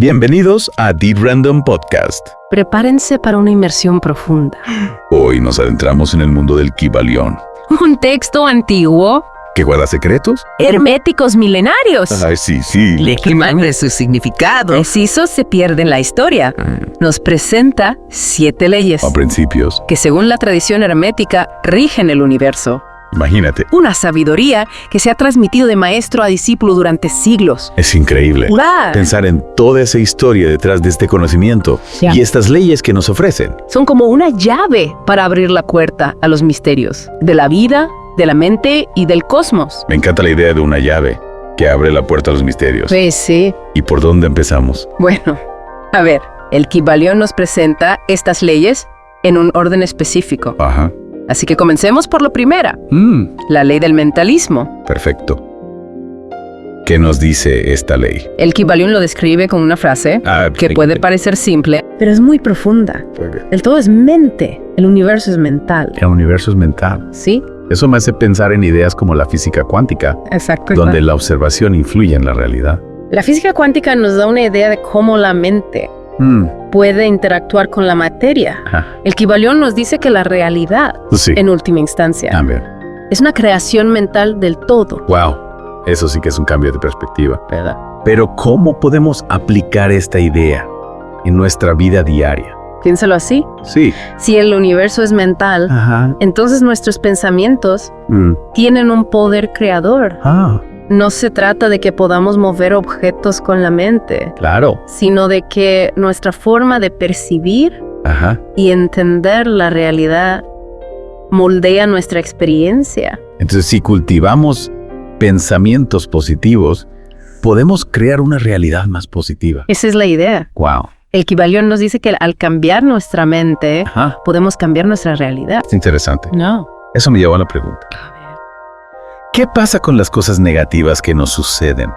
Bienvenidos a The Random Podcast. Prepárense para una inmersión profunda. Hoy nos adentramos en el mundo del Kybalión. Un texto antiguo. ¿Que guarda secretos? Herméticos milenarios. Ay, sí. Le queman de su significado. Precisos se pierde en la historia. Nos presenta 7 leyes A principios. que, según la tradición hermética, rigen el universo. Imagínate. Una sabiduría que se ha transmitido de maestro a discípulo durante siglos. Es increíble ¡Uah! pensar en toda esa historia detrás de este conocimiento Ya. y estas leyes que nos ofrecen. Son como una llave para abrir la puerta a los misterios de la vida, de la mente y del cosmos. Me encanta la idea de una llave que abre la puerta a los misterios. Pues sí. ¿Y por dónde empezamos? Bueno, a ver, el Kybalión nos presenta estas leyes en un orden específico. Ajá. Así que comencemos por la primera, la ley del mentalismo. Perfecto. ¿Qué nos dice esta ley? El Kybalión lo describe con una frase que puede parecer simple, pero es muy profunda. El todo es mente, el universo es mental. El universo es mental. ¿Sí? Eso me hace pensar en ideas como la física cuántica, Exacto. donde la observación influye en la realidad. La física cuántica nos da una idea de cómo la mente puede interactuar con la materia. Ajá. El Kybalión nos dice que la realidad, Sí. en última instancia, A ver. es una creación mental del todo. Wow. Eso sí que es un cambio de perspectiva. ¿Verdad? Pero ¿cómo podemos aplicar esta idea en nuestra vida diaria? Piénsalo así. Sí. Si el universo es mental, Ajá. entonces nuestros pensamientos tienen un poder creador. No se trata de que podamos mover objetos con la mente, Claro. sino de que nuestra forma de percibir Ajá. y entender la realidad moldea nuestra experiencia. Entonces, si cultivamos pensamientos positivos, podemos crear una realidad más positiva. Esa es la idea. Wow. El Kybalión nos dice que al cambiar nuestra mente, Ajá. podemos cambiar nuestra realidad. Es interesante. No. Eso me llevó a la pregunta. A ver. ¿Qué pasa con las cosas negativas que nos suceden?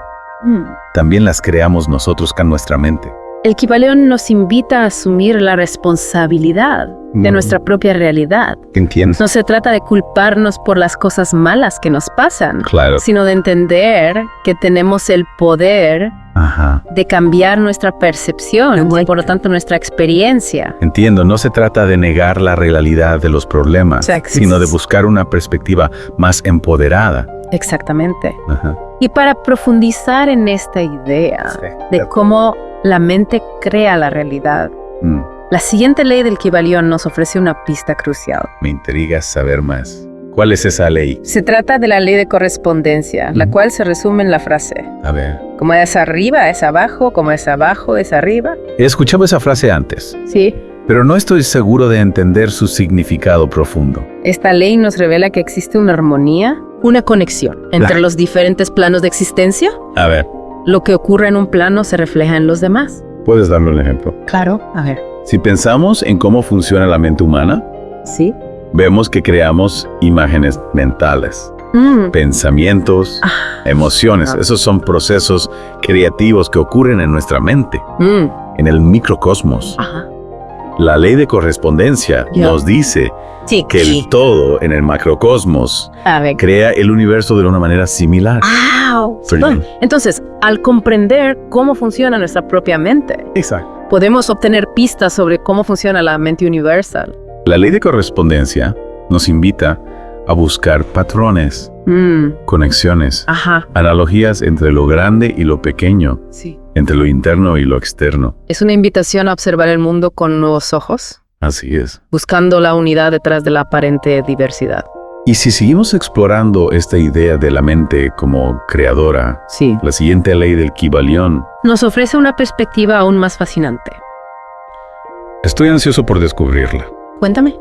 También las creamos nosotros con nuestra mente. El Kybalión nos invita a asumir la responsabilidad de nuestra propia realidad. ¿Entiendes? No se trata de culparnos por las cosas malas que nos pasan, Claro. sino de entender que tenemos el poder Ajá. de cambiar nuestra percepción y por lo tanto nuestra experiencia. Entiendo, no se trata de negar la realidad de los problemas, Exacto. sino de buscar una perspectiva más empoderada. Exactamente. Ajá. Y para profundizar en esta idea de cómo la mente crea la realidad, la siguiente ley del Kybalión nos ofrece una pista crucial. Me intriga saber más. ¿Cuál es esa ley? Se trata de la ley de correspondencia, la cual se resume en la frase: A ver. como es arriba, es abajo, como es abajo, es arriba. He escuchado esa frase antes, Sí. pero no estoy seguro de entender su significado profundo. Esta ley nos revela que existe una armonía, una conexión entre los diferentes planos de existencia. A ver, Lo que ocurre en un plano se refleja en los demás. ¿puedes darme un ejemplo? Claro. A ver. Si pensamos en cómo funciona la mente humana, Sí. vemos que creamos imágenes mentales, pensamientos, emociones. Esos son procesos creativos que ocurren en nuestra mente, en el microcosmos. Ajá. La ley de correspondencia Ya. nos dice Sí. que el todo en el macrocosmos A ver. crea el universo de una manera similar. ¡Au! Perdón. Bueno, entonces, al comprender cómo funciona nuestra propia mente, Exacto. podemos obtener pistas sobre cómo funciona la mente universal. La ley de correspondencia nos invita a buscar patrones, conexiones, Ajá. analogías entre lo grande y lo pequeño, Sí. entre lo interno y lo externo. Es una invitación a observar el mundo con nuevos ojos, Así es. buscando la unidad detrás de la aparente diversidad. Y si seguimos explorando esta idea de la mente como creadora, Sí. la siguiente ley del Kybalión, Nos ofrece una perspectiva aún más fascinante. estoy ansioso por descubrirla. Cuéntame.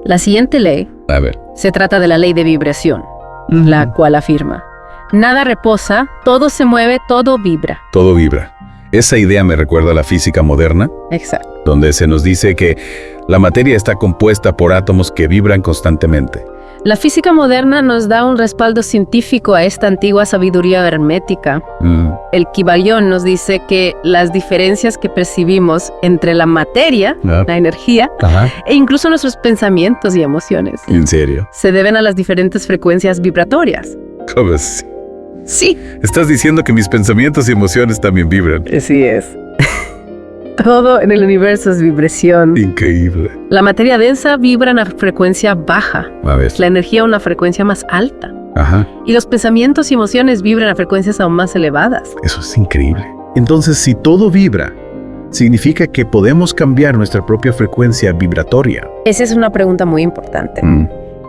La siguiente ley A ver. se trata de la ley de vibración, la cual afirma: nada reposa, todo se mueve, todo vibra. Todo vibra. Esa idea me recuerda a la física moderna, Exacto. donde se nos dice que la materia está compuesta por átomos que vibran constantemente. La física moderna nos da un respaldo científico a esta antigua sabiduría hermética. El Kybalión nos dice que las diferencias que percibimos entre la materia, la energía, Ajá. e incluso nuestros pensamientos y emociones, ¿En serio? se deben a las diferentes frecuencias vibratorias. ¿Cómo es? Sí. Estás diciendo que mis pensamientos y emociones también vibran. Así es. Todo en el universo es vibración. Increíble. La materia densa vibra en una frecuencia baja. A ver. La energía a una frecuencia más alta. Ajá. Y los pensamientos y emociones vibran a frecuencias aún más elevadas. Eso es increíble. Entonces, si todo vibra, significa que podemos cambiar nuestra propia frecuencia vibratoria. Esa es una pregunta muy importante,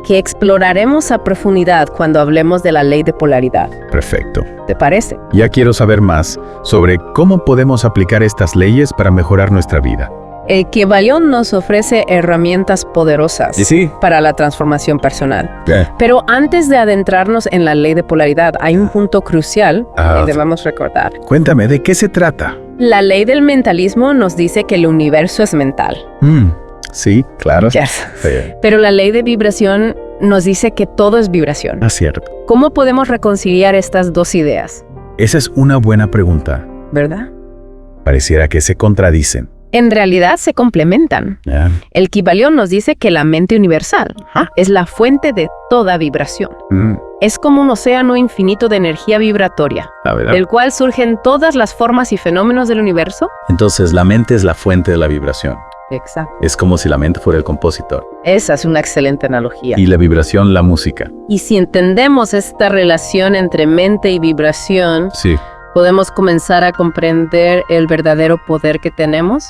que exploraremos a profundidad cuando hablemos de la ley de polaridad. Perfecto. ¿Te parece? Ya quiero saber más sobre cómo podemos aplicar estas leyes para mejorar nuestra vida. El Kybalión nos ofrece herramientas poderosas sí? para la transformación personal. ¿Qué? Pero antes de adentrarnos en la ley de polaridad, hay un punto crucial que debemos recordar. Cuéntame, ¿de qué se trata? La ley del mentalismo nos dice que el universo es mental. Sí, claro. Yes. Sí. Pero la ley de vibración nos dice que todo es vibración. Es cierto. ¿Cómo podemos reconciliar estas dos ideas? Esa es una buena pregunta. ¿Verdad? Pareciera que se contradicen. En realidad se complementan. Yeah. El Kybalión nos dice que la mente universal es la fuente de toda vibración. Es como un océano infinito de energía vibratoria, del cual surgen todas las formas y fenómenos del universo. Entonces, la mente es la fuente de la vibración. Exacto. Es como si la mente fuera el compositor. Esa es una excelente analogía. Y la vibración, la música. Y si entendemos esta relación entre mente y vibración, Sí. podemos comenzar a comprender el verdadero poder que tenemos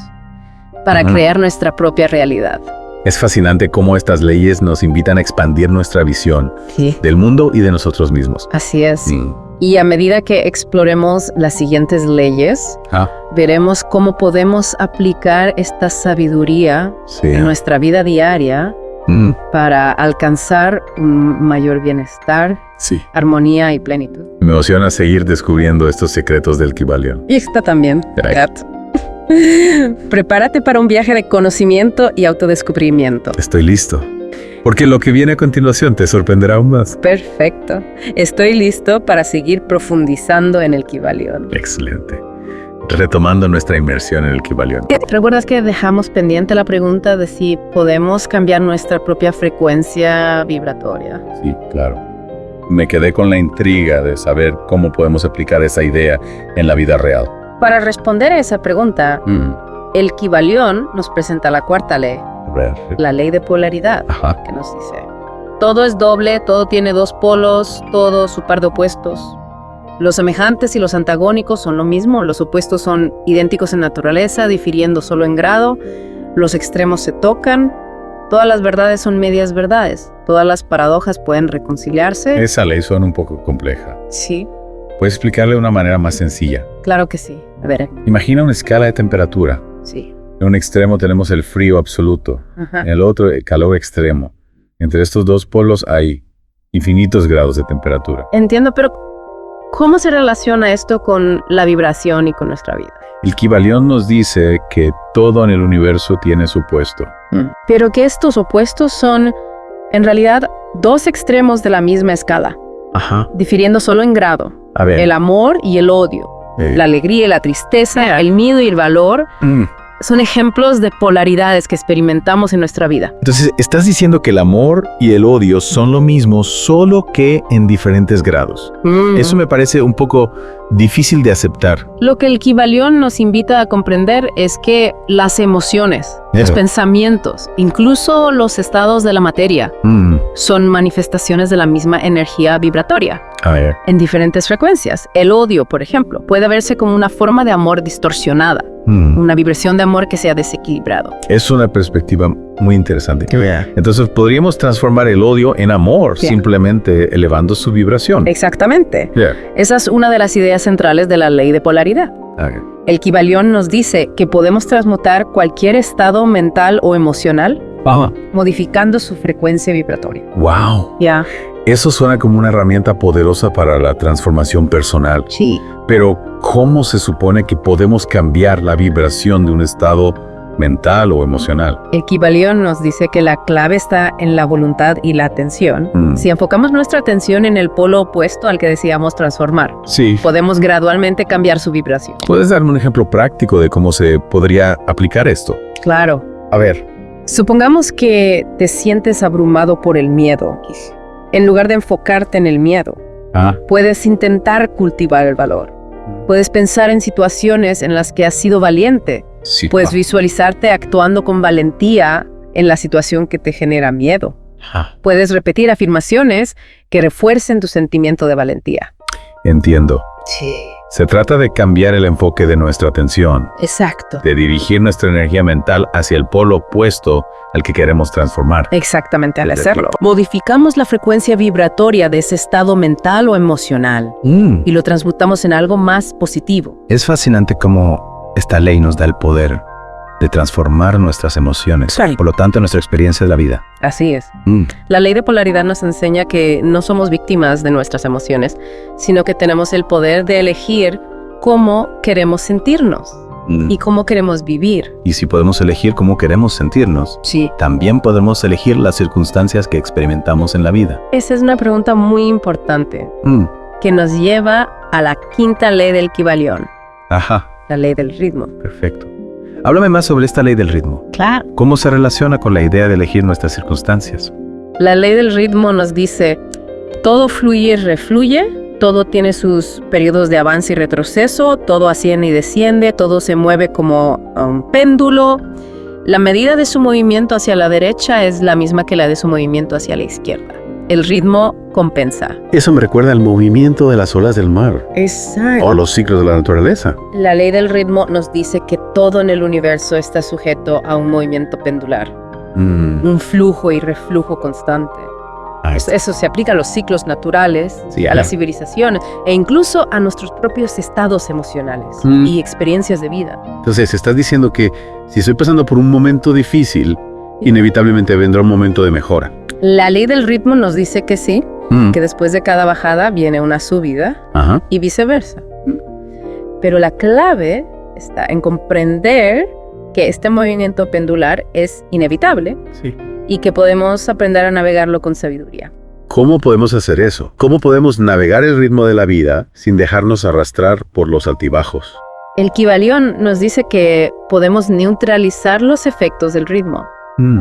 para crear nuestra propia realidad. Es fascinante cómo estas leyes nos invitan a expandir nuestra visión del mundo y de nosotros mismos. Así es. Y a medida que exploremos las siguientes leyes, veremos cómo podemos aplicar esta sabiduría en nuestra vida diaria para alcanzar un mayor bienestar, armonía y plenitud. Me emociona seguir descubriendo estos secretos del Kybalión. Y esta también, Kat. Prepárate para un viaje de conocimiento y autodescubrimiento. Estoy listo. Porque lo que viene a continuación te sorprenderá aún más. Perfecto. Estoy listo para seguir profundizando en el Kybalión. Excelente. Retomando nuestra inmersión en el Kybalión. ¿Recuerdas que dejamos pendiente la pregunta de si podemos cambiar nuestra propia frecuencia vibratoria? Sí, claro. Me quedé con la intriga de saber cómo podemos aplicar esa idea en la vida real. Para responder a esa pregunta, el Kybalión nos presenta la cuarta ley, la ley de polaridad, que nos dice: todo es doble, todo tiene dos polos, todo su par de opuestos. Los semejantes y los antagónicos son lo mismo, los opuestos son idénticos en naturaleza, difiriendo solo en grado, los extremos se tocan, todas las verdades son medias verdades, todas las paradojas pueden reconciliarse. Esa ley suena un poco compleja. Sí. ¿Puedes explicarle de una manera más sencilla? Claro que sí. A ver. Imagina una escala de temperatura. Sí. En un extremo tenemos el frío absoluto, en el otro el calor extremo. Entre estos dos polos hay infinitos grados de temperatura. Entiendo, pero ¿cómo se relaciona esto con la vibración y con nuestra vida? El Kybalión nos dice que todo en el universo tiene su opuesto. Pero que estos opuestos son, en realidad, dos extremos de la misma escala, difiriendo solo en grado. A ver. El amor y el odio, la alegría y la tristeza, el miedo y el valor, son ejemplos de polaridades que experimentamos en nuestra vida. Entonces, estás diciendo que el amor y el odio son lo mismo, solo que en diferentes grados. Eso me parece un poco difícil de aceptar. Lo que el Kybalión nos invita a comprender es que las emociones, los pensamientos, incluso los estados de la materia, son manifestaciones de la misma energía vibratoria. A ver. En diferentes frecuencias. El odio, por ejemplo, puede verse como una forma de amor distorsionada, una vibración de amor que se ha desequilibrado. Es una perspectiva muy interesante. Entonces, podríamos transformar el odio en amor, simplemente elevando su vibración. Exactamente. Esa es una de las ideas centrales de la ley de polaridad. El Kybalión nos dice que podemos transmutar cualquier estado mental o emocional modificando su frecuencia vibratoria. ¡Wow! Ya. Eso suena como una herramienta poderosa para la transformación personal. Sí. Pero, ¿cómo se supone que podemos cambiar la vibración de un estado mental o emocional? El Kybalión nos dice que la clave está en la voluntad y la atención. Si enfocamos nuestra atención en el polo opuesto al que deseamos transformar, podemos gradualmente cambiar su vibración. ¿Puedes darme un ejemplo práctico de cómo se podría aplicar esto? Claro. A ver. Supongamos que te sientes abrumado por el miedo. En lugar de enfocarte en el miedo, Puedes intentar cultivar el valor. Puedes pensar en situaciones en las que has sido valiente. Sí, Puedes visualizarte actuando con valentía en la situación que te genera miedo. Puedes repetir afirmaciones que refuercen tu sentimiento de valentía. Entiendo. Sí. Se trata de cambiar el enfoque de nuestra atención, Exacto. de dirigir nuestra energía mental hacia el polo opuesto al que queremos transformar. Exactamente, al hacerlo, modificamos la frecuencia vibratoria de ese estado mental o emocional y lo transmutamos en algo más positivo. Es fascinante cómo esta ley nos da el poder de transformar nuestras emociones, Sí. por lo tanto nuestra experiencia de la vida. Así es. La ley de polaridad nos enseña que no somos víctimas de nuestras emociones, sino que tenemos el poder de elegir cómo queremos sentirnos y cómo queremos vivir. Y si podemos elegir cómo queremos sentirnos, Sí. también podemos elegir las circunstancias que experimentamos en la vida. Esa es una pregunta muy importante que nos lleva a la quinta ley del Kybalión, Ajá, la ley del ritmo. perfecto. Háblame más sobre esta ley del ritmo. Claro. ¿Cómo se relaciona con la idea de elegir nuestras circunstancias? La ley del ritmo nos dice, todo fluye y refluye, todo tiene sus periodos de avance y retroceso, todo asciende y desciende, todo se mueve como un péndulo. La medida de su movimiento hacia la derecha es la misma que la de su movimiento hacia la izquierda. El ritmo compensa. Eso me recuerda al movimiento de las olas del mar Exacto. o los ciclos de la naturaleza. La ley del ritmo nos dice que todo en el universo está sujeto a un movimiento pendular, un flujo y reflujo constante. Eso se aplica a los ciclos naturales, Sí, a las civilizaciones e incluso a nuestros propios estados emocionales y experiencias de vida. Entonces, estás diciendo que si estoy pasando por un momento difícil, inevitablemente vendrá un momento de mejora. La ley del ritmo nos dice que sí, que después de cada bajada viene una subida Ajá. y viceversa. Pero la clave está en comprender que este movimiento pendular es inevitable Sí. y que podemos aprender a navegarlo con sabiduría. ¿Cómo podemos hacer eso? ¿Cómo podemos navegar el ritmo de la vida sin dejarnos arrastrar por los altibajos? El Kybalión nos dice que podemos neutralizar los efectos del ritmo,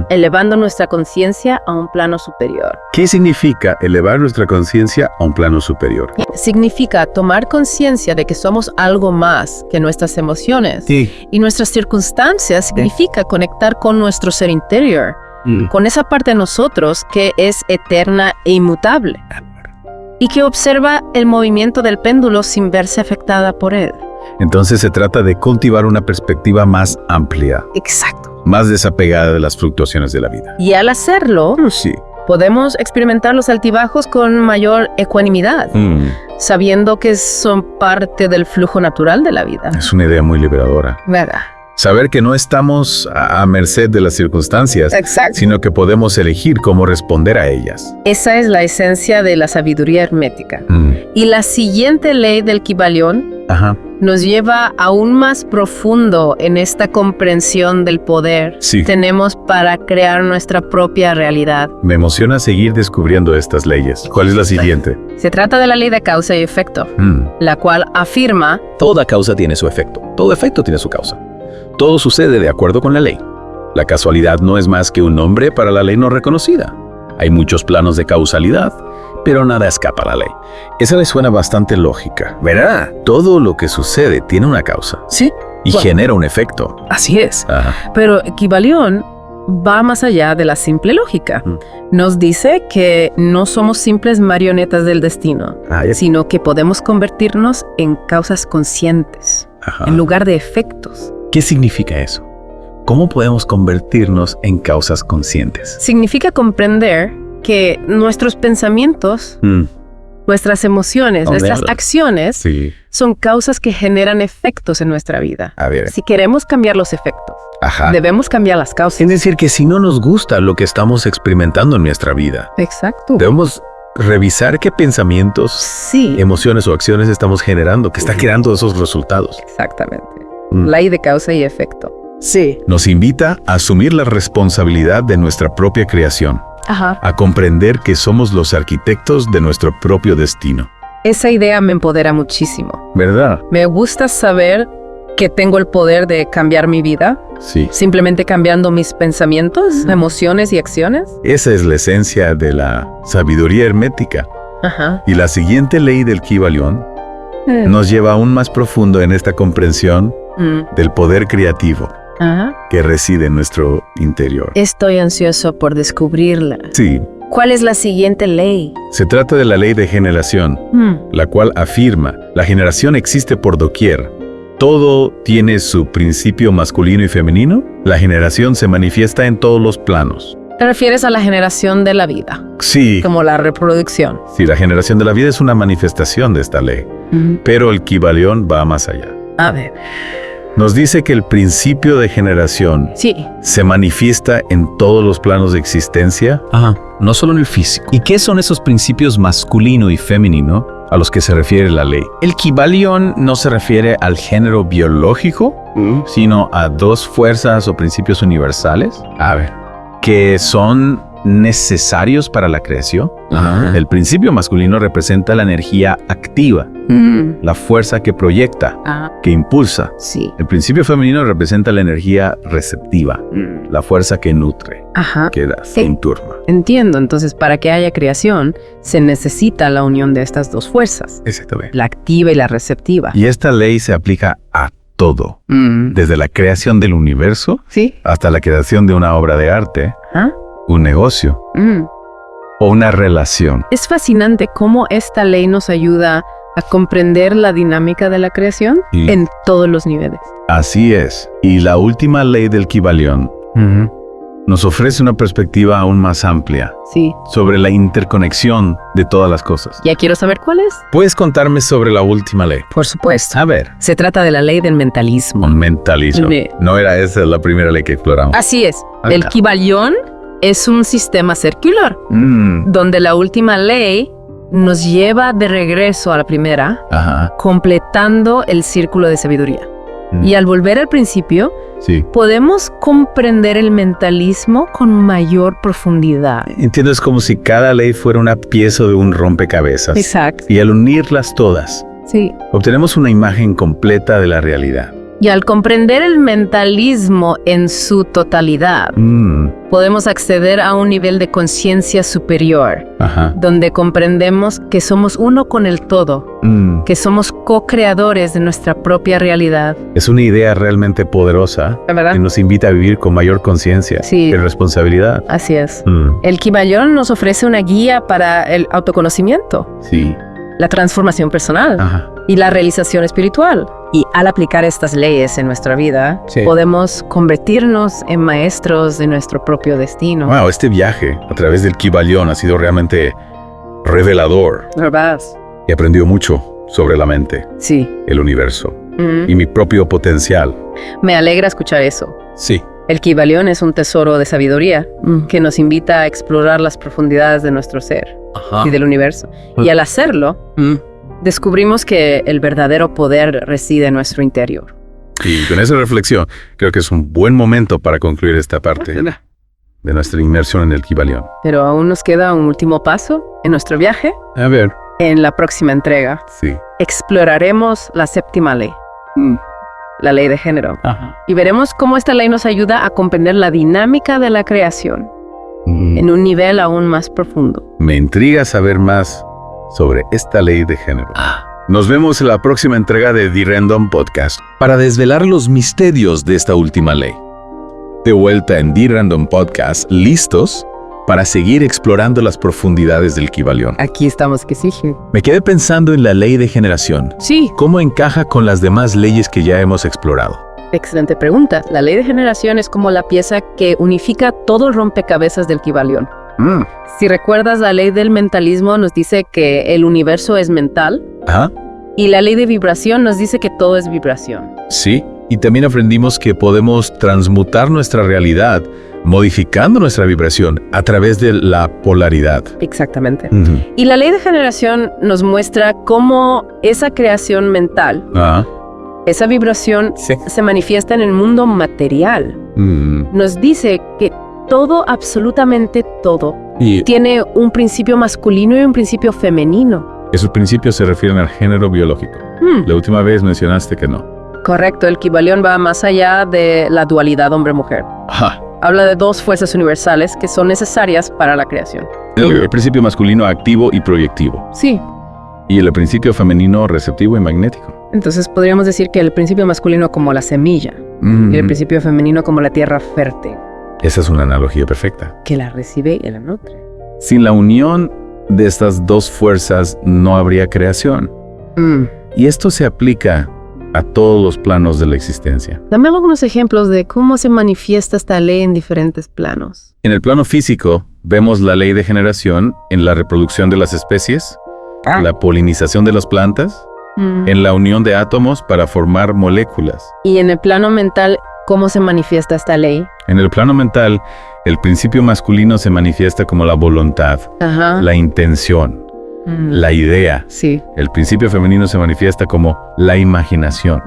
elevando nuestra conciencia a un plano superior. ¿Qué significa elevar nuestra conciencia a un plano superior? Significa tomar conciencia de que somos algo más que nuestras emociones. Sí. Y nuestras circunstancias significa conectar con nuestro ser interior, con esa parte de nosotros que es eterna e inmutable y que observa el movimiento del péndulo sin verse afectada por él. Entonces se trata de cultivar una perspectiva más amplia, Exacto. más desapegada de las fluctuaciones de la vida. Y al hacerlo, Sí. podemos experimentar los altibajos con mayor ecuanimidad, sabiendo que son parte del flujo natural de la vida. Es una idea muy liberadora. ¿Verdad? Saber que no estamos a merced de las circunstancias, Exacto. sino que podemos elegir cómo responder a ellas. Esa es la esencia de la sabiduría hermética. Y la siguiente ley del Kybalión Ajá. nos lleva aún más profundo en esta comprensión del poder Sí. tenemos para crear nuestra propia realidad. Me emociona seguir descubriendo estas leyes. ¿Cuál es la siguiente? Se trata de la ley de causa y efecto, la cual afirma Toda causa tiene su efecto. Todo efecto tiene su causa. Todo sucede de acuerdo con la ley. La casualidad no es más que un nombre para la ley no reconocida. Hay muchos planos de causalidad, pero nada escapa a la ley. Esa le suena bastante lógica. ¿Verdad? Todo lo que sucede tiene una causa Sí, y Bueno. genera un efecto. así es. Ajá. Pero Kybalión va más allá de la simple lógica. Nos dice que no somos simples marionetas del destino, sino que podemos convertirnos en causas conscientes, Ajá. en lugar de efectos. ¿Qué significa eso? ¿Cómo podemos convertirnos en causas conscientes? Significa comprender que nuestros pensamientos, nuestras emociones, nuestras acciones Sí. son causas que generan efectos en nuestra vida. A ver. Si queremos cambiar los efectos, Ajá. debemos cambiar las causas. Es decir, que si no nos gusta lo que estamos experimentando en nuestra vida, Exacto. debemos revisar qué pensamientos, Sí, emociones o acciones estamos generando, que está creando esos resultados. exactamente. Ley de causa y efecto. Sí. Nos invita a asumir la responsabilidad de nuestra propia creación, Ajá. a comprender que somos los arquitectos de nuestro propio destino. Esa idea me empodera muchísimo. ¿Verdad? Me gusta saber que tengo el poder de cambiar mi vida, Sí. simplemente cambiando mis pensamientos, emociones y acciones. Esa es la esencia de la sabiduría hermética. Ajá. Y la siguiente ley del Kybalión nos lleva aún más profundo en esta comprensión del poder creativo que reside en nuestro interior. Estoy ansioso por descubrirla. Sí, ¿Cuál es la siguiente ley? se trata de la ley de generación, la cual afirma, la generación existe por doquier. Todo tiene su principio masculino y femenino. La generación se manifiesta en todos los planos. ¿Te refieres a la generación de la vida? Sí, Como la reproducción. sí, la generación de la vida es una manifestación de esta ley, pero el Kybalión va más allá. A ver. Nos dice que el principio de generación Sí. se manifiesta en todos los planos de existencia. Ajá, no solo en el físico. ¿Y qué son esos principios masculino y femenino a los que se refiere la ley? El Kybalión no se refiere al género biológico, sino a dos fuerzas o principios universales. A ver. Que son necesarios para la creación. Ajá. El principio masculino representa la energía activa, la fuerza que proyecta, que impulsa. Sí. El principio femenino representa la energía receptiva, la fuerza que nutre, Ajá. que da, se enturma. Entiendo. Entonces, para que haya creación, se necesita la unión de estas dos fuerzas. Exactamente. La activa y la receptiva. Y esta ley se aplica a todo, desde la creación del universo Sí. hasta la creación de una obra de arte, ¿Ah? un negocio o una relación. Es fascinante cómo esta ley nos ayuda a comprender la dinámica de la creación Sí. en todos los niveles. Así es. Y la última ley del Kybalión nos ofrece una perspectiva aún más amplia Sí. sobre la interconexión de todas las cosas. Ya quiero saber cuál es. ¿Puedes contarme sobre la última ley? Por supuesto. A ver, Se trata de la ley del mentalismo. un mentalismo. Sí. No era esa la primera ley que exploramos. Así es. Ajá. El Kybalión es un sistema circular, donde la última ley nos lleva de regreso a la primera, Ajá. completando el círculo de sabiduría. Y al volver al principio, Sí. podemos comprender el mentalismo con mayor profundidad. Entiendo, es como si cada ley fuera una pieza de un rompecabezas. Exacto. Y al unirlas todas, Sí. obtenemos una imagen completa de la realidad. Y al comprender el mentalismo en su totalidad, podemos acceder a un nivel de conciencia superior, Ajá. donde comprendemos que somos uno con el todo, que somos co-creadores de nuestra propia realidad. Es una idea realmente poderosa ¿Verdad? que nos invita a vivir con mayor conciencia Sí. y responsabilidad. Así es. Mm, El Kybalión nos ofrece una guía para el autoconocimiento, Sí. la transformación personal Ajá. y la realización espiritual. Y al aplicar estas leyes en nuestra vida, Sí. podemos convertirnos en maestros de nuestro propio destino. Wow, este viaje a través del Kybalión ha sido realmente revelador. ¿Verdad? He aprendido mucho sobre la mente, Sí. el universo Mm. y mi propio potencial. Me alegra escuchar eso. Sí. El Kybalión es un tesoro de sabiduría que nos invita a explorar las profundidades de nuestro ser Ajá. y del universo. Y al hacerlo, descubrimos que el verdadero poder reside en nuestro interior. Y con esa reflexión, creo que es un buen momento para concluir esta parte de nuestra inmersión en el Kybalión. Pero aún nos queda un último paso en nuestro viaje. A ver. En la próxima entrega, Sí. exploraremos la séptima ley, la ley de género, y veremos cómo esta ley nos ayuda a comprender la dinámica de la creación en un nivel aún más profundo. Me intriga saber más sobre esta ley de género. Nos vemos en la próxima entrega de The Random Podcast. Para desvelar los misterios de esta última ley. De vuelta en The Random Podcast, listos para seguir explorando las profundidades del Kybalión. Aquí estamos que sí. Me quedé pensando en la ley de generación. Sí, ¿Cómo encaja con las demás leyes que ya hemos explorado? excelente pregunta. La ley de generación es como la pieza que unifica todo el rompecabezas del Kybalión. Si recuerdas, la ley del mentalismo nos dice que el universo es mental, Ajá. y la ley de vibración nos dice que todo es vibración. Sí, y también aprendimos que podemos transmutar nuestra realidad modificando nuestra vibración a través de la polaridad. Exactamente. Y la ley de generación nos muestra cómo esa creación mental, esa vibración, Sí. se manifiesta en el mundo material. Nos dice que todo, absolutamente todo, Y tiene un principio masculino y un principio femenino. esos principios se refieren al género biológico. La última vez mencionaste que no. Correcto, el Kybalión va más allá de la dualidad hombre-mujer. Ajá. Habla de dos fuerzas universales que son necesarias para la creación. El principio masculino activo y proyectivo. Sí. Y el principio femenino receptivo y magnético. Entonces podríamos decir que el principio masculino como la semilla y el principio femenino como la tierra fértil. Esa es una analogía perfecta. Que la recibe y la nutre. Sin la unión de estas dos fuerzas no habría creación. Y esto se aplica a todos los planos de la existencia. Dame algunos ejemplos de cómo se manifiesta esta ley en diferentes planos. En el plano físico, vemos la ley de generación en la reproducción de las especies, la polinización de las plantas, en la unión de átomos para formar moléculas. Y en el plano mental, ¿cómo se manifiesta esta ley? En el plano mental, el principio masculino se manifiesta como la voluntad, la intención, la idea. Sí. El principio femenino se manifiesta como la imaginación,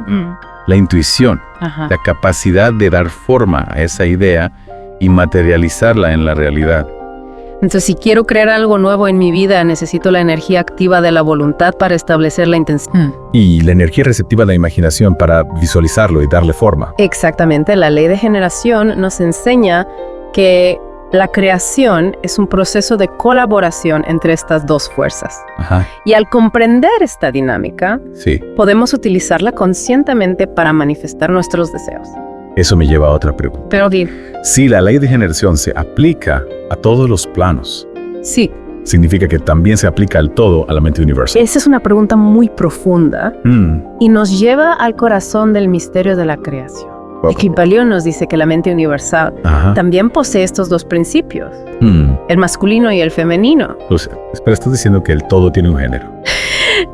la intuición, la capacidad de dar forma a esa idea y materializarla en la realidad. Entonces, si quiero crear algo nuevo en mi vida, necesito la energía activa de la voluntad para establecer la intención. Y la energía receptiva de la imaginación para visualizarlo y darle forma. Exactamente. La ley de generación nos enseña que la creación es un proceso de colaboración entre estas dos fuerzas. Y al comprender esta dinámica, podemos utilizarla conscientemente para manifestar nuestros deseos. Eso me lleva a otra pregunta. Pero di. Si la ley de generación se aplica a todos los planos, sí, significa que también se aplica al todo a la mente universal. Esa es una pregunta muy profunda y nos lleva al corazón del misterio de la creación. El Kybalión nos dice que la mente universal también posee estos dos principios, el masculino y el femenino. O sea, espera, ¿estás diciendo que el todo tiene un género?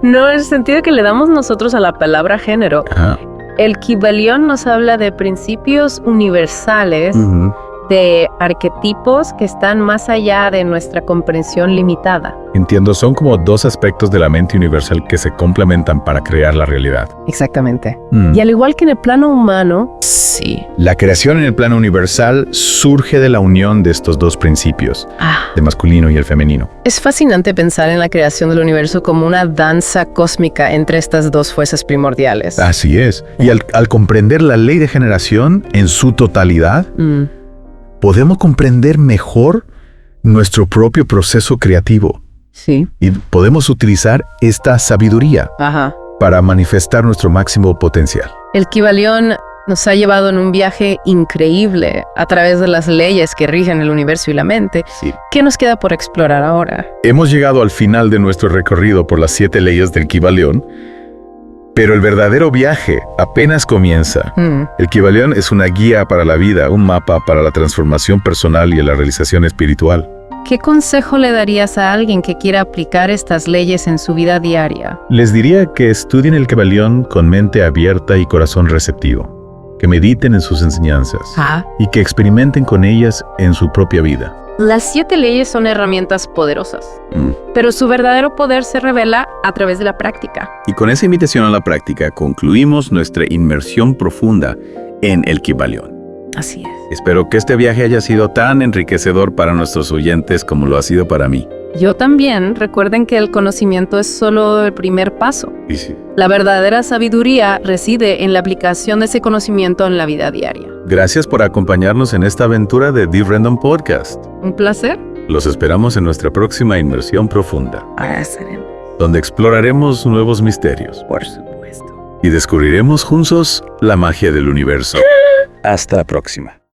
No, en el sentido que le damos nosotros a la palabra género. El Kybalión nos habla de principios universales, de arquetipos que están más allá de nuestra comprensión limitada. Entiendo, son como dos aspectos de la mente universal que se complementan para crear la realidad. Exactamente. Y al igual que en el plano humano, la creación en el plano universal surge de la unión de estos dos principios, de masculino y el femenino. Es fascinante pensar en la creación del universo como una danza cósmica entre estas dos fuerzas primordiales. Así es. Y al comprender la ley de generación en su totalidad, podemos comprender mejor nuestro propio proceso creativo. Sí. Y podemos utilizar esta sabiduría para manifestar nuestro máximo potencial. El Kybalión nos ha llevado en un viaje increíble a través de las leyes que rigen el universo y la mente. ¿Qué nos queda por explorar ahora? Hemos llegado al final de nuestro recorrido por las 7 leyes del Kybalión, pero el verdadero viaje apenas comienza. El Kybalión es una guía para la vida, un mapa para la transformación personal y la realización espiritual. ¿Qué consejo le darías a alguien que quiera aplicar estas leyes en su vida diaria? Les diría que estudien el Kybalión con mente abierta y corazón receptivo, que mediten en sus enseñanzas y que experimenten con ellas en su propia vida. Las 7 leyes son herramientas poderosas, pero su verdadero poder se revela a través de la práctica. Y con esa invitación a la práctica concluimos nuestra inmersión profunda en el Kybalión. Así es. Espero que este viaje haya sido tan enriquecedor para nuestros oyentes como lo ha sido para mí. Yo también. Recuerden que el conocimiento es solo el primer paso. Sí. La verdadera sabiduría reside en la aplicación de ese conocimiento en la vida diaria. Gracias por acompañarnos en esta aventura de Deep Random Podcast. Un placer. Los esperamos en nuestra próxima inmersión profunda, Estaremos. donde exploraremos nuevos misterios. Por supuesto. Y descubriremos juntos la magia del universo. Hasta la próxima.